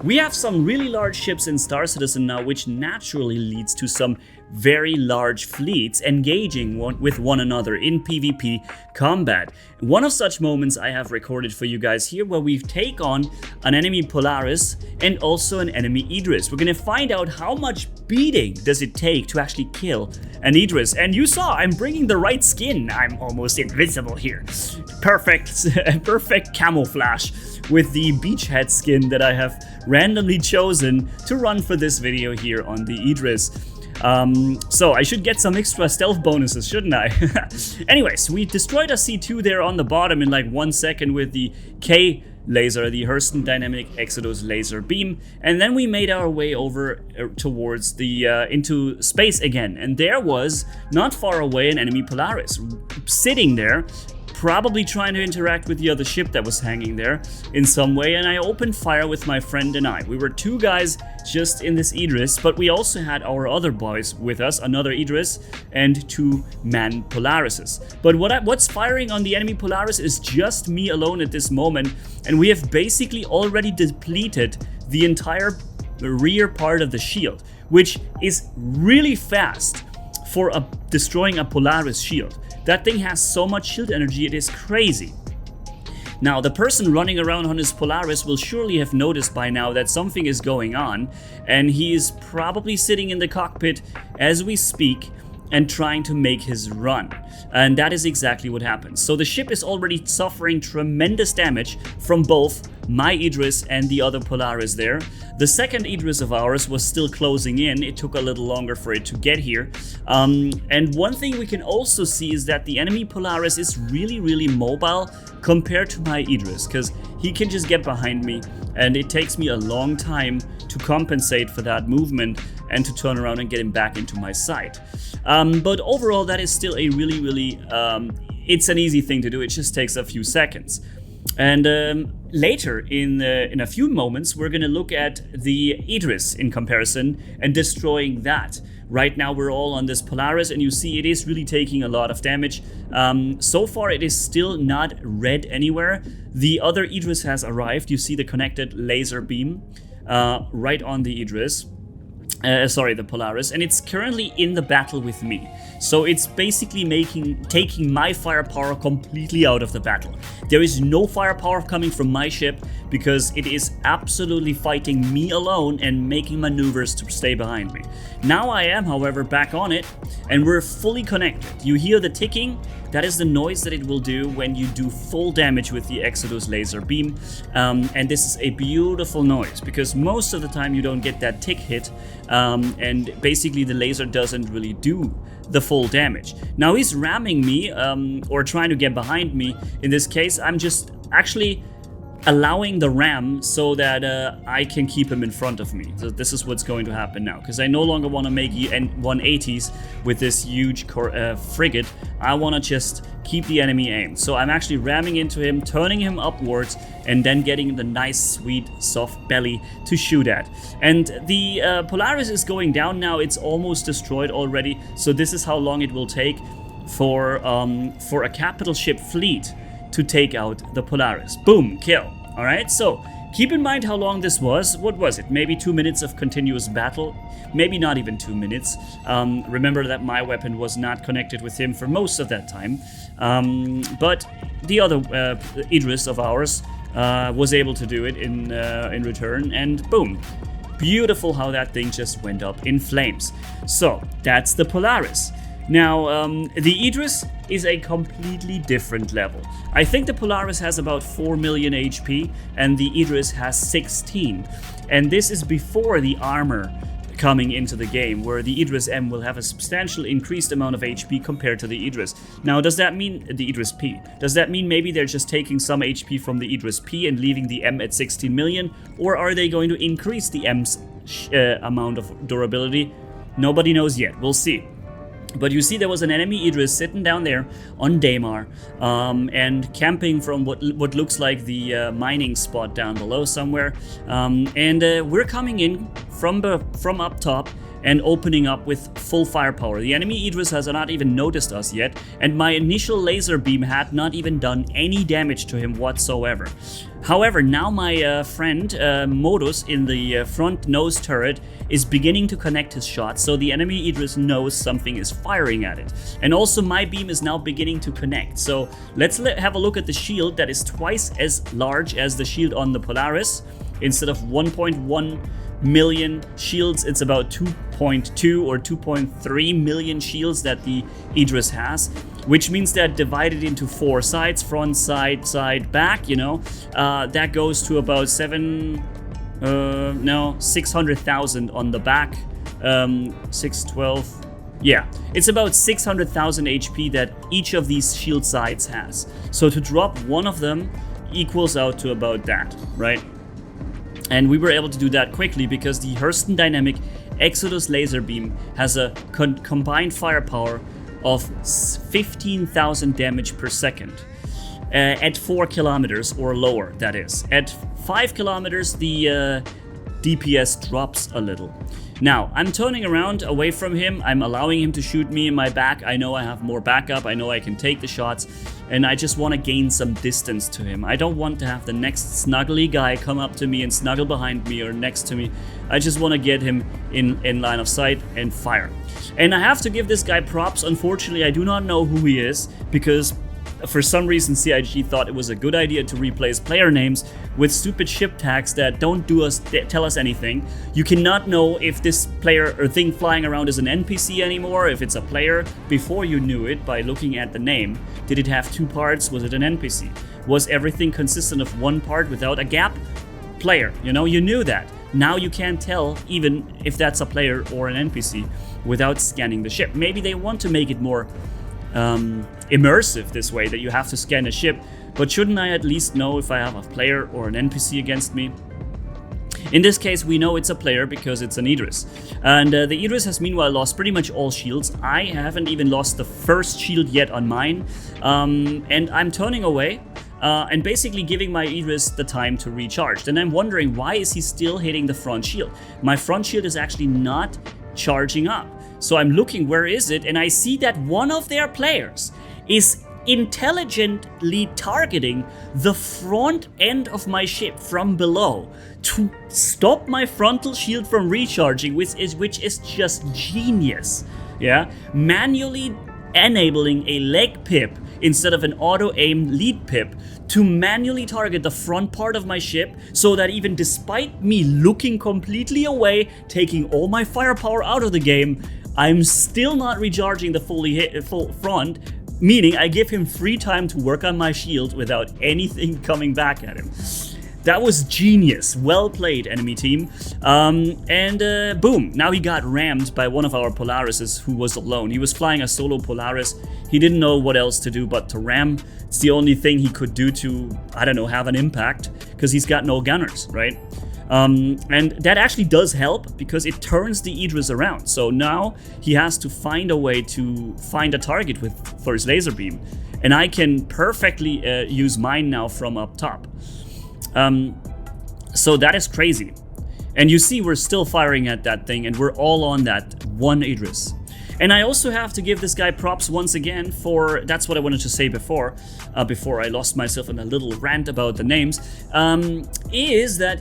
We have some really large ships in Star Citizen now, which naturally leads to some very large fleets engaging with one another in PvP combat. One of such moments I have recorded for you guys here, where we take on an enemy Polaris and also an enemy Idris. We're gonna find out how much beating does it take to actually kill an Idris. And you saw, I'm bringing the right skin. I'm almost invincible here. Perfect camouflage with the beachhead skin that I have randomly chosen to run for this video here on the Idris. So I should get some extra stealth bonuses, shouldn't I? Anyways, we destroyed a C2 there on the bottom in like 1 second with the K laser, the Hurston Dynamic Exodus laser beam, and then we made our way over towards the into space again, and there was, not far away, an enemy Polaris sitting there, probably trying to interact with the other ship that was hanging there in some way, and I opened fire with my friend and I. We were 2 guys just in this Idris, but we also had our other boys with us, another Idris and 2 man Polarises. But what's firing on the enemy Polaris is just me alone at this moment, and we have basically already depleted the entire rear part of the shield, which is really fast for destroying a Polaris shield. That thing has so much shield energy, it is crazy. Now, the person running around on his Polaris will surely have noticed by now that something is going on, and he is probably sitting in the cockpit as we speak and trying to make his run. And that is exactly what happens. So the ship is already suffering tremendous damage from both my Idris and the other Polaris there. The second Idris of ours was still closing in. It took a little longer for it to get here. And one thing we can also see is that the enemy Polaris is really mobile compared to my Idris, because he can just get behind me, and it takes me a long time to compensate for that movement and to turn around and get him back into my sight. But overall, that is still a really it's an easy thing to do. It just takes a few seconds. And later in a few moments, we're gonna look at the Idris in comparison and destroying that. Right now we're all on this Polaris, and you see it is really taking a lot of damage. So far it is still not red anywhere. The other Idris has arrived. You see the connected laser beam right on the Idris. The Polaris, and it's currently in the battle with me. So it's basically taking my firepower completely out of the battle. There is no firepower coming from my ship because it is absolutely fighting me alone and making maneuvers to stay behind me. Now I am, however, back on it, and we're fully connected. You hear the ticking? That is the noise that it will do when you do full damage with the Exodus laser beam. And this is a beautiful noise because most of the time you don't get that tick hit, and basically the laser doesn't really do the full damage. Now he's ramming me or trying to get behind me. In this case, I'm just actually allowing the ram so that I can keep him in front of me. So this is what's going to happen now, because I no longer want to make 180s with this huge frigate. I want to just keep the enemy aimed. So I'm actually ramming into him, turning him upwards, and then getting the nice, sweet, soft belly to shoot at. And the Polaris is going down now. It's almost destroyed already. So this is how long it will take for a capital ship fleet to take out the Polaris. Boom, kill. All right, so keep in mind how long this was. What was it? Maybe 2 minutes of continuous battle? Maybe not even 2 minutes. Remember that my weapon was not connected with him for most of that time. But the other Idris of ours was able to do it in return, and boom. Beautiful how that thing just went up in flames. So that's the Polaris. Now, the Idris is a completely different level. I think the Polaris has about 4 million HP and the Idris has 16. And this is before the armor coming into the game, where the Idris M will have a substantial increased amount of HP compared to the Idris. Now, does that mean the Idris P? Does that mean maybe they're just taking some HP from the Idris P and leaving the M at 16 million? Or are they going to increase the M's amount of durability? Nobody knows yet. We'll see. But you see there was an enemy Idris sitting down there on Daymar and camping from what looks like the mining spot down below somewhere. And we're coming in from up top and opening up with full firepower. The enemy Idris has not even noticed us yet, and my initial laser beam had not even done any damage to him whatsoever. However, now my friend Modus in the front nose turret is beginning to connect his shots, so the enemy Idris knows something is firing at it. And also my beam is now beginning to connect. So let's have a look at the shield that is twice as large as the shield on the Polaris. Instead of 1.1 million shields, it's about 2.2 or 2.3 million shields that the Idris has, which means that divided into 4 sides, front, side, back, you know, that goes to about 600,000 on the back, 612, yeah, it's about 600,000 HP that each of these shield sides has. So to drop one of them equals out to about that, right? And we were able to do that quickly because the Hurston Dynamic Exodus laser beam has a combined firepower of 15,000 damage per second at 4 kilometers or lower, that is. At 5 kilometers, the DPS drops a little. Now, I'm turning around away from him. I'm allowing him to shoot me in my back. I know I have more backup. I know I can take the shots. And I just want to gain some distance to him. I don't want to have the next snuggly guy come up to me and snuggle behind me or next to me. I just want to get him in line of sight and fire. And I have to give this guy props. Unfortunately, I do not know who he is because for some reason CIG thought it was a good idea to replace player names with stupid ship tags that don't tell us anything. You cannot know if this player or thing flying around is an NPC anymore, if it's a player. Before you knew it by looking at the name. Did it have 2 parts? Was it an NPC? Was everything consistent of 1 part without a gap? Player, you know, you knew that. Now you can't tell even if that's a player or an NPC without scanning the ship. Maybe they want to make it more immersive this way, that you have to scan a ship, but shouldn't I at least know if I have a player or an NPC against me? In this case, we know it's a player because it's an Idris. And the Idris has meanwhile lost pretty much all shields. I haven't even lost the first shield yet on mine. And I'm turning away and basically giving my Idris the time to recharge. Then I'm wondering, why is he still hitting the front shield? My front shield is actually not charging up. So I'm looking, where is it? And I see that one of their players is intelligently targeting the front end of my ship from below to stop my frontal shield from recharging, which is just genius. Yeah, manually enabling a leg pip instead of an auto-aim lead pip to manually target the front part of my ship, so that even despite me looking completely away, taking all my firepower out of the game, I'm still not recharging the full front, meaning I give him free time to work on my shield without anything coming back at him. That was genius. Well played, enemy team. Boom. Now he got rammed by one of our Polarises who was alone. He was flying a solo Polaris. He didn't know what else to do but to ram. It's the only thing he could do to, I don't know, have an impact, because he's got no gunners, right? And that actually does help because it turns the Idris around. So now he has to find a way to find a target for his laser beam. And I can perfectly use mine now from up top. So that is crazy. And you see we're still firing at that thing and we're all on that one Idris. And I also have to give this guy props once again for, that's what I wanted to say before I lost myself in a little rant about the names, is that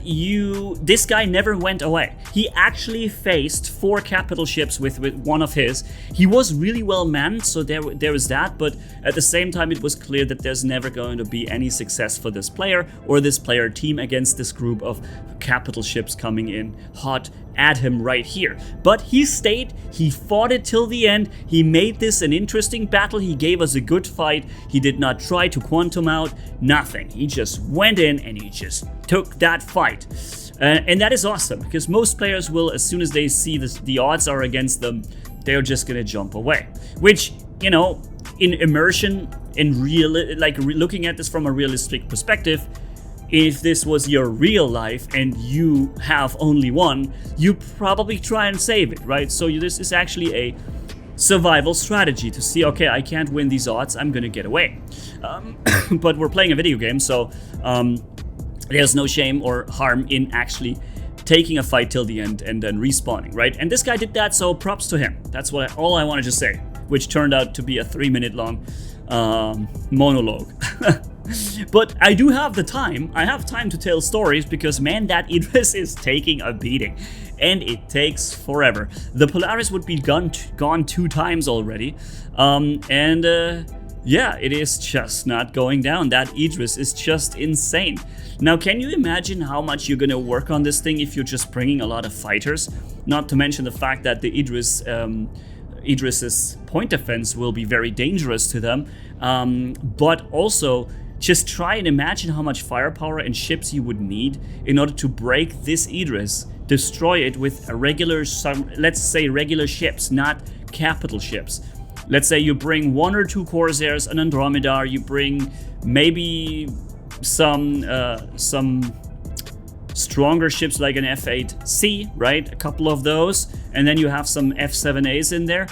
this guy never went away. He actually faced 4 capital ships with one of his. He was really well manned, so there was that, but at the same time it was clear that there's never going to be any success for this player or this player team against this group of capital ships coming in hot at him right here. But he stayed, he fought it till the end, he made this an interesting battle, he gave us a good fight, he did not try to quantum out, nothing. He just went in and he just took that fight. And that is awesome, because most players will, as soon as they see the odds are against them, they're just gonna jump away. Which, you know, in immersion, in looking at this from a realistic perspective, if this was your real life and you have only one, you probably try and save it, right? So this is actually a survival strategy to see, okay, I can't win these odds, I'm gonna get away. But we're playing a video game, so there's no shame or harm in actually taking a fight till the end and then respawning, right? And this guy did that, so props to him. That's all I wanted to say, which turned out to be a 3-minute long monologue. But I do have the time. I have time to tell stories because, man, that Idris is taking a beating. And it takes forever. The Polaris would be gone 2 times already. Yeah, it is just not going down. That Idris is just insane. Now, can you imagine how much you're gonna work on this thing if you're just bringing a lot of fighters? Not to mention the fact that the Idris's point defense will be very dangerous to them. But also, just try and imagine how much firepower and ships you would need in order to break this Idris, destroy it with a let's say regular ships, not capital ships. Let's say you bring 1 or 2 Corsairs, an Andromedar, you bring maybe some stronger ships like an F8C, right? A couple of those, and then you have some F7As in there.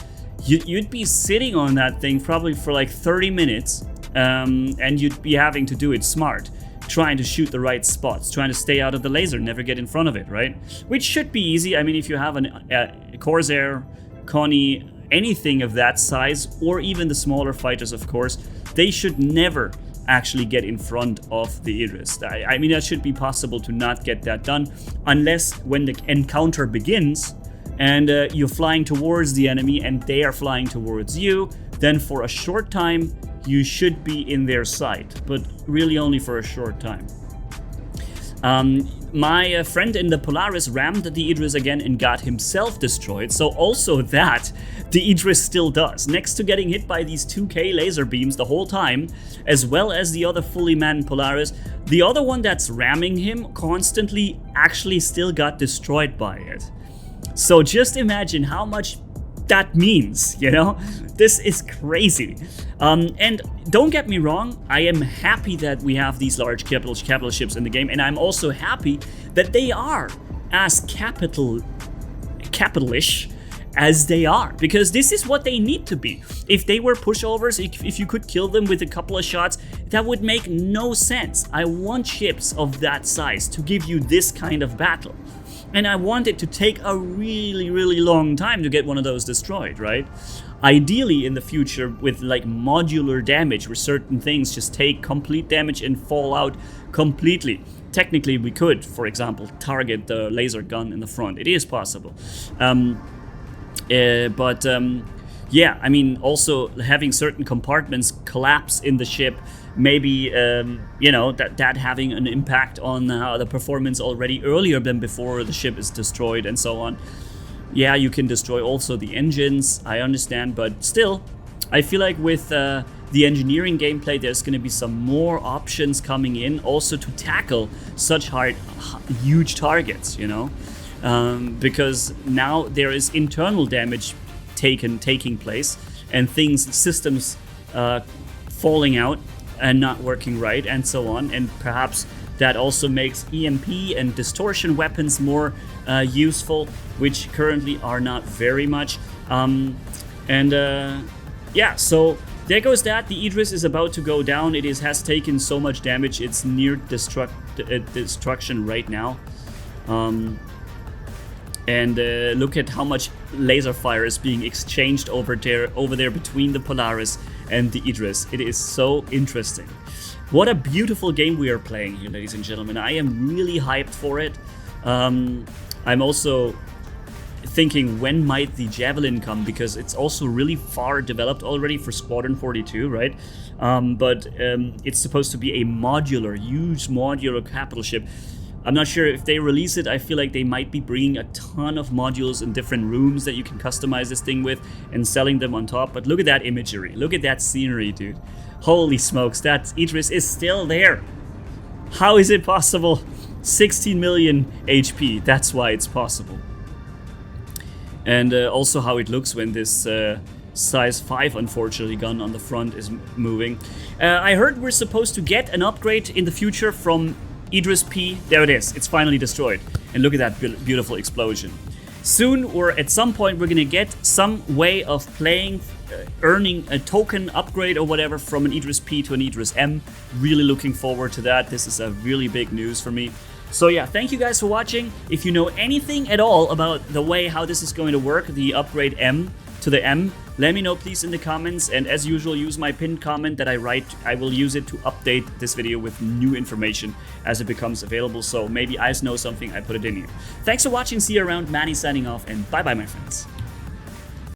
You'd be sitting on that thing probably for like 30 minutes, and you'd be having to do it smart, trying to shoot the right spots, trying to stay out of the laser, never get in front of it, right? Which should be easy. I mean, if you have a Corsair, Connie, anything of that size, or even the smaller fighters, of course, they should never actually get in front of the Idris. I mean, that should be possible to not get that done, unless when the encounter begins and you're flying towards the enemy and they are flying towards you, then for a short time you should be in their sight, but really only for a short time. My friend in the Polaris rammed the Idris again and got himself destroyed, so also that the Idris still does. Next to getting hit by these 2K laser beams the whole time, as well as the other fully manned Polaris, the other one that's ramming him constantly actually still got destroyed by it. So just imagine how much that means, you know? This is crazy. And don't get me wrong, I am happy that we have these large capital ships in the game, and I'm also happy that they are as capitalish as they are, because this is what they need to be. If they were pushovers, if you could kill them with a couple of shots, that would make no sense. I want ships of that size to give you this kind of battle. And I want it to take a really, really long time to get one of those destroyed, right? Ideally in the future with like modular damage, where certain things just take complete damage and fall out completely. Technically we could, for example, target the laser gun in the front. It is possible. Yeah, I mean, also having certain compartments collapse in the ship, maybe, you know, that having an impact on the performance already earlier than before the ship is destroyed and so on. Yeah, you can destroy also the engines, I understand, but still, I feel like with the engineering gameplay, there's going to be some more options coming in also to tackle such huge targets, you know? Because now there is internal damage taking place, and systems falling out and not working right and so on, and perhaps that also makes EMP and distortion weapons more useful, which currently are not very much. Yeah, so there goes that. The Idris is about to go down. It has taken so much damage, it's near destruction right now. And look at how much laser fire is being exchanged over there between the Polaris and the Idris. It is so interesting. What a beautiful game we are playing here, ladies and gentlemen. I am really hyped for it. I'm also thinking, when might the Javelin come? Because it's also really far developed already for Squadron 42, right? But it's supposed to be a huge modular capital ship. I'm not sure if they release it. I feel like they might be bringing a ton of modules in different rooms that you can customize this thing with and selling them on top. But look at that imagery. Look at that scenery, dude. Holy smokes, that Idris is still there. How is it possible? 16 million HP. That's why it's possible. And also how it looks when this size 5, unfortunately, gun on the front is moving. I heard we're supposed to get an upgrade in the future from Idris P. There it is. It's finally destroyed. And look at that beautiful explosion. Soon, or at some point, we're gonna get some way of playing, earning a token upgrade or whatever from an Idris P to an Idris M. Really looking forward to that. This is a really big news for me. So yeah, thank you guys for watching. If you know anything at all about the way how this is going to work, the upgrade M to the M, let me know please in the comments, and as usual use my pinned comment that I write. I will use it to update this video with new information as it becomes available, so maybe I know something, I put it in here. Thanks for watching, see you around, Manni signing off, and bye bye my friends.